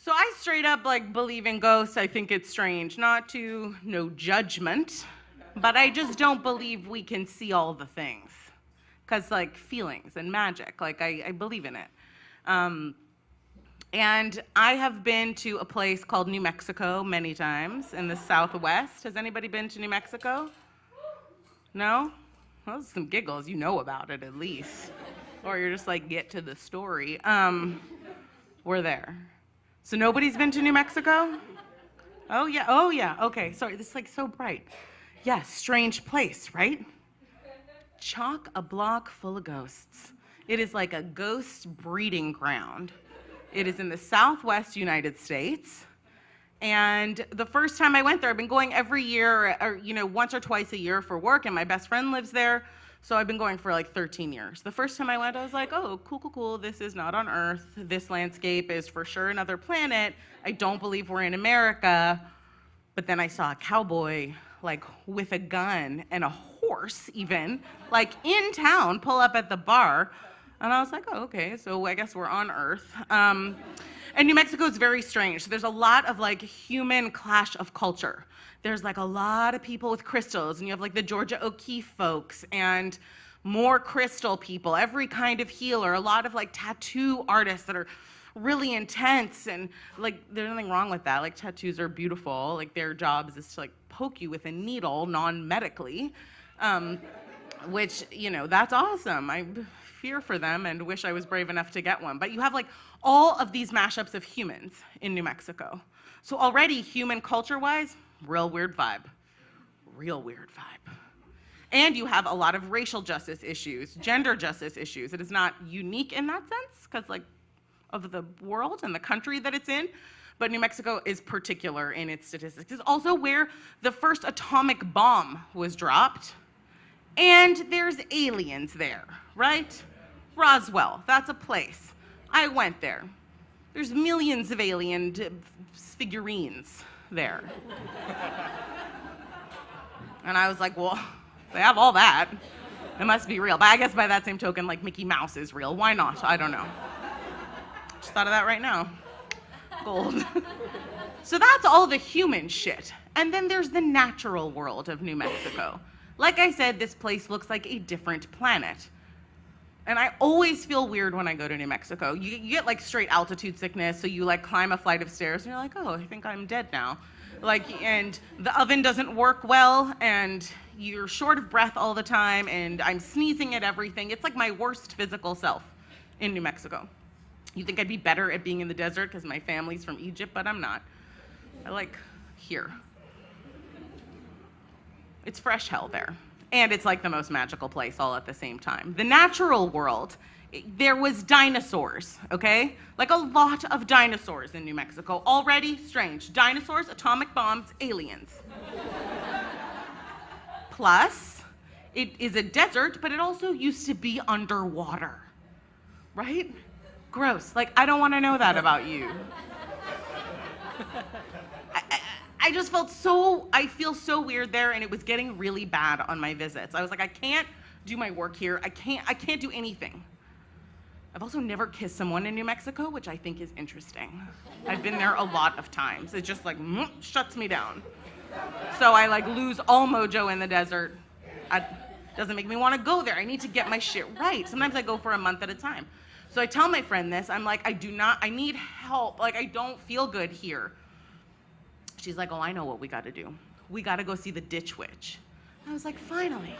So I straight up like believe in ghosts. I think it's strange. No judgment, but I just don't believe we can see all the things. Cause like feelings and magic, like I believe in it. And I have been to a place called New Mexico many times in the Southwest. Has anybody been to New Mexico? No? Well, some giggles. You know about it at least. Or you're just like, get to the story. We're there. So nobody's been to New Mexico? Oh yeah, okay. Sorry, this is like so bright. Yeah, strange place, right? Chock-a-block full of ghosts. It is like a ghost breeding ground. It is in the Southwest United States. And the first time I went there, I've been going every year, or once or twice a year for work, and my best friend lives there. So I've been going for like 13 years. The first time I went, I was like, oh, cool. This is not on Earth. This landscape is for sure another planet. I don't believe we're in America. But then I saw a cowboy, like with a gun and a horse even, like in town, pull up at the bar. And I was like, oh, okay, so I guess we're on Earth. And New Mexico is very strange. There's a lot of like human clash of culture. There's like a lot of people with crystals, and you have like the Georgia O'Keeffe folks and more crystal people, every kind of healer, a lot of like tattoo artists that are really intense, and like there's nothing wrong with that. Like tattoos are beautiful. Like their jobs is to like poke you with a needle non-medically, which, that's awesome. I fear for them and wish I was brave enough to get one. But you have like all of these mashups of humans in New Mexico. So already human culture-wise, real weird vibe. And you have a lot of racial justice issues, gender justice issues. It is not unique in that sense because like of the world and the country that it's in, but New Mexico is particular in its statistics. It's also where the first atomic bomb was dropped, and there's aliens there, right? Roswell, that's a place. I went there. There's millions of alien figurines there. And I was like, well, they have all that. It must be real. But I guess by that same token, like Mickey Mouse is real. Why not? I don't know. Just thought of that right now. Gold. So that's all the human shit. And then there's the natural world of New Mexico. Like I said, this place looks like a different planet. And I always feel weird when I go to New Mexico. You get like straight altitude sickness, so you like climb a flight of stairs and you're like, oh, I think I'm dead now. Like, and the oven doesn't work well, and you're short of breath all the time, and I'm sneezing at everything. It's like my worst physical self in New Mexico. You think I'd be better at being in the desert because my family's from Egypt, but I'm not. I like here. It's fresh hell there. And it's like the most magical place all at the same time. The natural world, there was dinosaurs, okay? Like a lot of dinosaurs in New Mexico. Already strange. Dinosaurs, atomic bombs, aliens. Plus, it is a desert, but it also used to be underwater, right? Gross. Like, I don't want to know that about you. I just I feel so weird there, and it was getting really bad on my visits. I was like, I can't do my work here. I can't do anything. I've also never kissed someone in New Mexico, which I think is interesting. I've been there a lot of times. It just like shuts me down. So I like lose all mojo in the desert. Doesn't make me want to go there. I need to get my shit right. Sometimes I go for a month at a time. So I tell my friend this. I'm like, I need help. Like, I don't feel good here. She's like, oh, I know what we got to do. We got to go see the Ditch Witch. I was like, finally,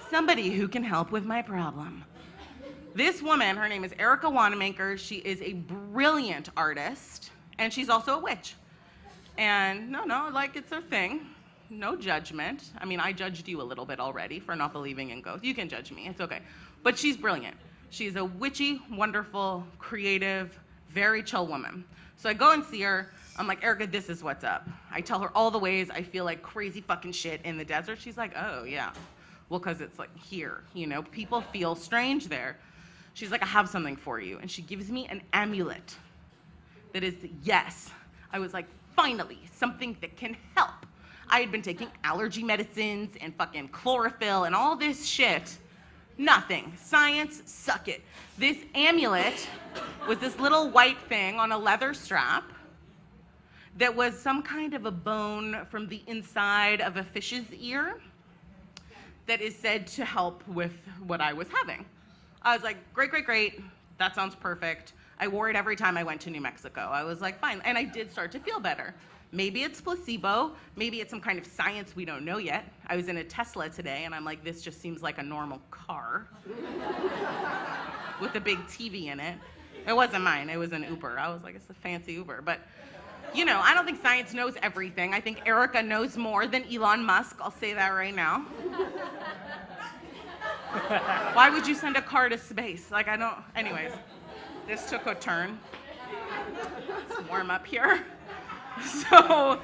somebody who can help with my problem. This woman, her name is Erica Wanamaker. She is a brilliant artist, and she's also a witch. And no, like, it's her thing. No judgment. I mean, I judged you a little bit already for not believing in ghosts. You can judge me. It's okay. But she's brilliant. She's a witchy, wonderful, creative, very chill woman. So I go and see her. I'm like, Erica, this is what's up. I tell her all the ways I feel like crazy fucking shit in the desert. She's like, oh, yeah. Well, because it's like here, people feel strange there. She's like, I have something for you. And she gives me an amulet that is yes. I was like, finally, something that can help. I had been taking allergy medicines and fucking chlorophyll and all this shit. Nothing. Science, suck it. This amulet was this little white thing on a leather strap that was some kind of a bone from the inside of a fish's ear that is said to help with what I was having. I was like, great, great, great. That sounds perfect. I wore it every time I went to New Mexico. I was like, fine. And I did start to feel better. Maybe it's placebo. Maybe it's some kind of science we don't know yet. I was in a Tesla today, and I'm like, this just seems like a normal car with a big TV in it. It wasn't mine. It was an Uber. I was like, it's a fancy Uber. But, you know, I don't think science knows everything. I think Erica knows more than Elon Musk. I'll say that right now. Why would you send a car to space? Like, I don't. Anyways, this took a turn. Let's warm up here. So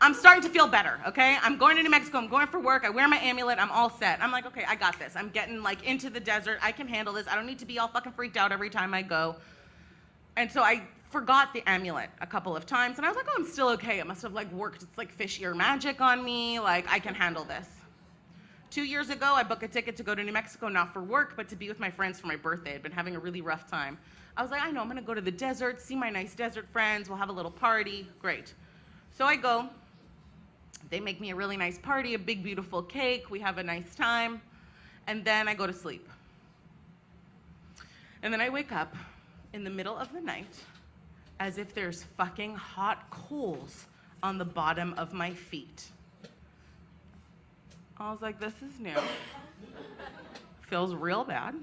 I'm starting to feel better, okay? I'm going to New Mexico. I'm going for work. I wear my amulet. I'm all set. I'm like, okay, I got this. I'm getting, like, into the desert. I can handle this. I don't need to be all fucking freaked out every time I go. And so I forgot the amulet a couple of times, and I was like, oh, I'm still okay. It must have, like, worked. It's like fish ear magic on me. Like, I can handle this. 2 years ago, I booked a ticket to go to New Mexico, not for work, but to be with my friends for my birthday. I'd been having a really rough time. I was like, I know, I'm gonna go to the desert, see my nice desert friends, we'll have a little party, great. So I go, they make me a really nice party, a big, beautiful cake, we have a nice time, and then I go to sleep. And then I wake up in the middle of the night as if there's fucking hot coals on the bottom of my feet. I was like, this is new. Feels real bad.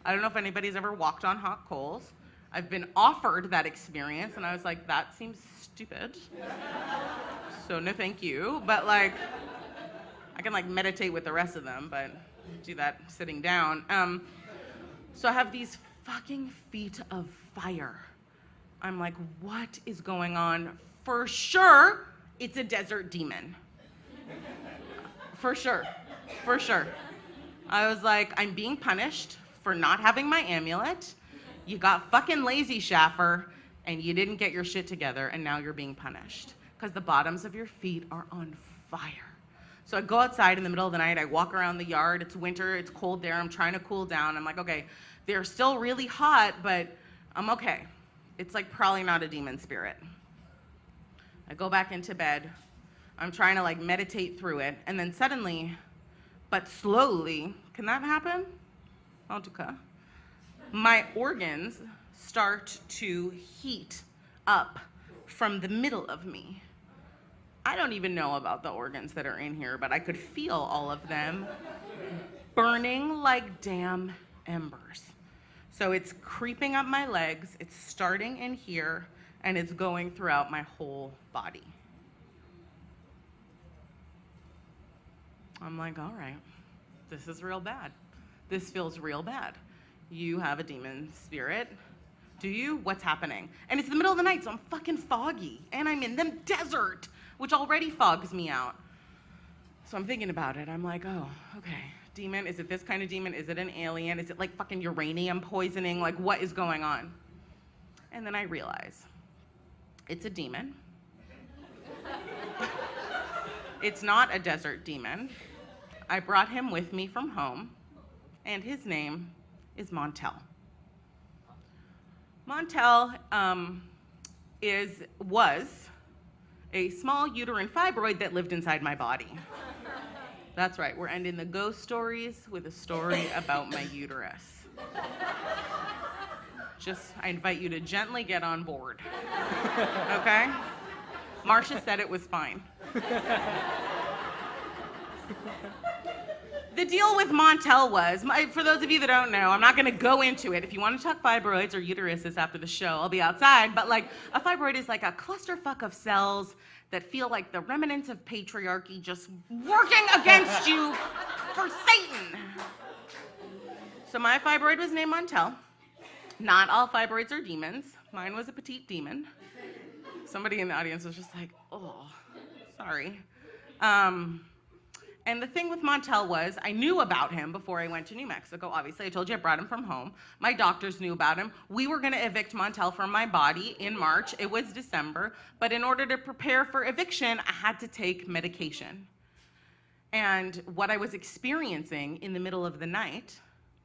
I don't know if anybody's ever walked on hot coals. I've been offered that experience, and I was like, that seems stupid. So no thank you. But like, I can like meditate with the rest of them, but do that sitting down. So I have these fucking feet of fire. I'm like, what is going on? For sure, it's a desert demon. For sure, for sure. I was like, I'm being punished for not having my amulet. You got fucking lazy, Shaffer, and you didn't get your shit together, and now you're being punished because the bottoms of your feet are on fire. So I go outside in the middle of the night, I walk around the yard, it's winter, it's cold there, I'm trying to cool down. I'm like, okay, they're still really hot, but I'm okay. It's like probably not a demon spirit. I go back into bed, I'm trying to like meditate through it, and then suddenly, but slowly, can that happen? En tout cas, my organs start to heat up from the middle of me. I don't even know about the organs that are in here, but I could feel all of them burning like damn embers. So it's creeping up my legs, it's starting in here, and it's going throughout my whole body. I'm like, all right, this is real bad. This feels real bad. You have a demon spirit. Do you? What's happening? And it's the middle of the night, so I'm fucking foggy. And I'm in the desert, which already fogs me out. So I'm thinking about it. I'm like, oh, okay. Demon, is it this kind of demon? Is it an alien? Is it like fucking uranium poisoning? Like, what is going on? And then I realize it's a demon. It's not a desert demon. I brought him with me from home, and his name is Montel. Montel was a small uterine fibroid that lived inside my body. That's right, we're ending the ghost stories with a story about my uterus. I invite you to gently get on board, okay? Marsha said it was fine. The deal with Montel was, for those of you that don't know, I'm not gonna go into it. If you wanna talk fibroids or uteruses after the show, I'll be outside, but like a fibroid is like a clusterfuck of cells that feel like the remnants of patriarchy just working against you for Satan. So my fibroid was named Montel. Not all fibroids are demons. Mine was a petite demon. Somebody in the audience was just like, oh, sorry. And the thing with Montel was, I knew about him before I went to New Mexico. Obviously, I told you I brought him from home. My doctors knew about him. We were gonna evict Montel from my body in March. It was December. But in order to prepare for eviction, I had to take medication. And what I was experiencing in the middle of the night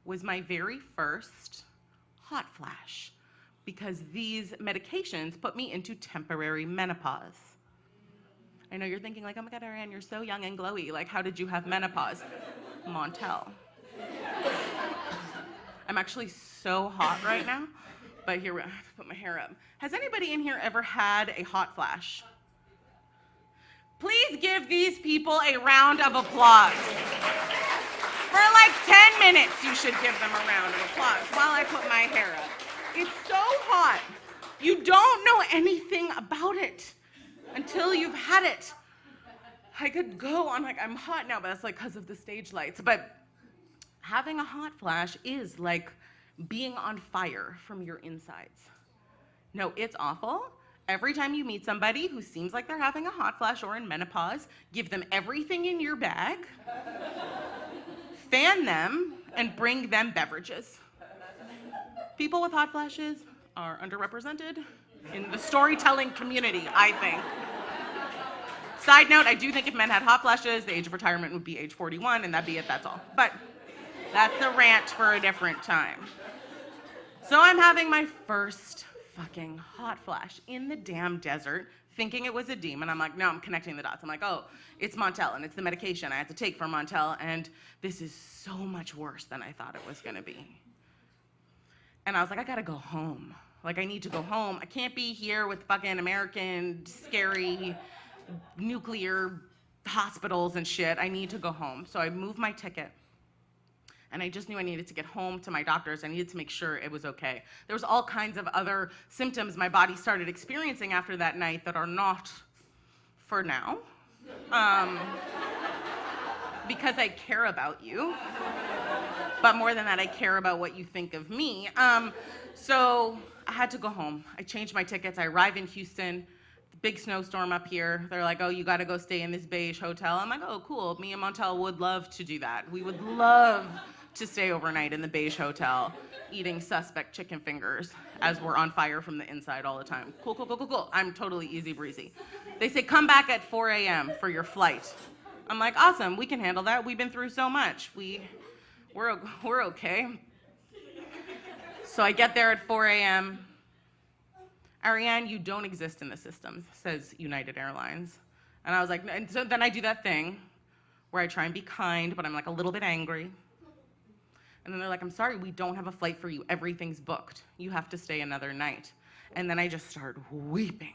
was my very first hot flash, because these medications put me into temporary menopause. I know you're thinking like, oh my God, Arianne, you're so young and glowy. Like, how did you have menopause? Montel. I'm actually so hot right now, but here, I have to put my hair up. Has anybody in here ever had a hot flash? Please give these people a round of applause. For like 10 minutes, you should give them a round of applause while I put my hair up. It's so hot. You don't know anything about it until you've had it. I could go on like, I'm hot now, but that's like because of the stage lights. But having a hot flash is like being on fire from your insides. No, it's awful. Every time you meet somebody who seems like they're having a hot flash or in menopause, give them everything in your bag, fan them, and bring them beverages. People with hot flashes are underrepresented in the storytelling community, I think. Side note, I do think if men had hot flashes, the age of retirement would be age 41, and that'd be it, that's all. But that's a rant for a different time. So I'm having my first fucking hot flash in the damn desert, thinking it was a demon. I'm like, no, I'm connecting the dots. I'm like, oh, it's Montel, and it's the medication I have to take for Montel, and this is so much worse than I thought it was gonna be. And I was like, I gotta go home. Like, I need to go home. I can't be here with fucking American, scary, nuclear hospitals and shit. I need to go home. So I moved my ticket. And I just knew I needed to get home to my doctors. I needed to make sure it was okay. There was all kinds of other symptoms my body started experiencing after that night that are not for now. Because I care about you. But more than that, I care about what you think of me. So I had to go home. I changed my tickets. I arrive in Houston. Big snowstorm up here. They're like, oh, you gotta go stay in this beige hotel. I'm like, oh, cool. Me and Montel would love to do that. We would love to stay overnight in the beige hotel, eating suspect chicken fingers as we're on fire from the inside all the time. Cool, cool, cool, cool, cool. I'm totally easy breezy. They say, come back at 4 a.m. for your flight. I'm like, awesome, we can handle that. We've been through so much. We're okay. So I get there at 4 a.m. Arianne, you don't exist in the system, says United Airlines. And I was like, and so then I do that thing where I try and be kind, but I'm like a little bit angry. And then they're like, I'm sorry, we don't have a flight for you. Everything's booked. You have to stay another night. And then I just start weeping.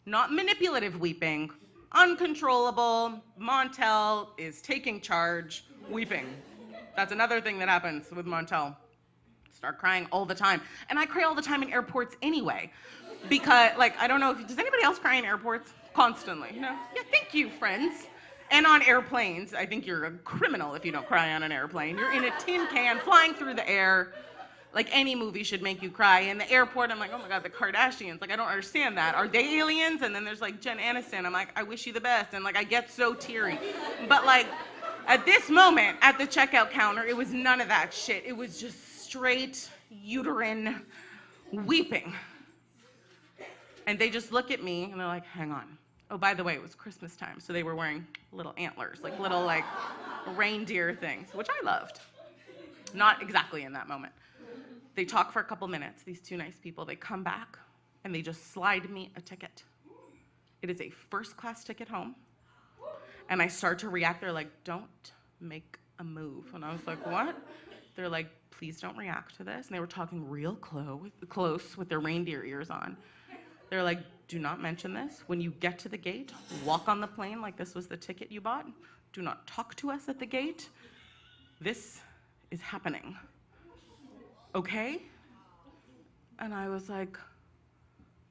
Not manipulative weeping, uncontrollable. Montel is taking charge, weeping. That's another thing that happens with Montel. Start crying all the time. And I cry all the time in airports anyway. Because, like, I don't know does anybody else cry in airports? Constantly. No? Yeah, thank you, friends. And on airplanes, I think you're a criminal if you don't cry on an airplane. You're in a tin can flying through the air. Like, any movie should make you cry. In the airport, I'm like, oh my God, the Kardashians. Like, I don't understand that. Are they aliens? And then there's like Jen Aniston. I'm like, I wish you the best. And like, I get so teary. But like, at this moment, at the checkout counter, it was none of that shit. It was just straight uterine weeping. And they just look at me and they're like, hang on. Oh, by the way, it was Christmas time, so they were wearing little antlers, like little like reindeer things, which I loved. Not exactly in that moment. They talk for a couple minutes, these two nice people. They come back and they just slide me a ticket. It is a first-class ticket home. And I start to react. They're like, don't make a move. And I was like, what? They're like, please don't react to this. And they were talking real close with their reindeer ears on. They're like, do not mention this. When you get to the gate, walk on the plane like this was the ticket you bought. Do not talk to us at the gate. This is happening. Okay? And I was like,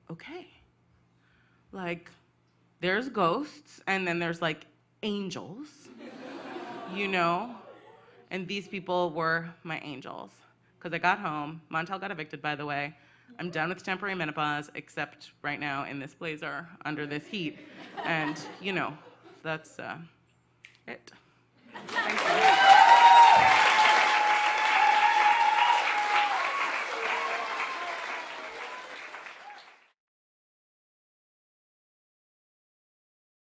okay. Like, there's ghosts, and then there's like angels, you know? And these people were my angels. Because I got home. Montel got evicted, by the way. I'm done with temporary menopause, except right now in this blazer under this heat. And, you know, that's it.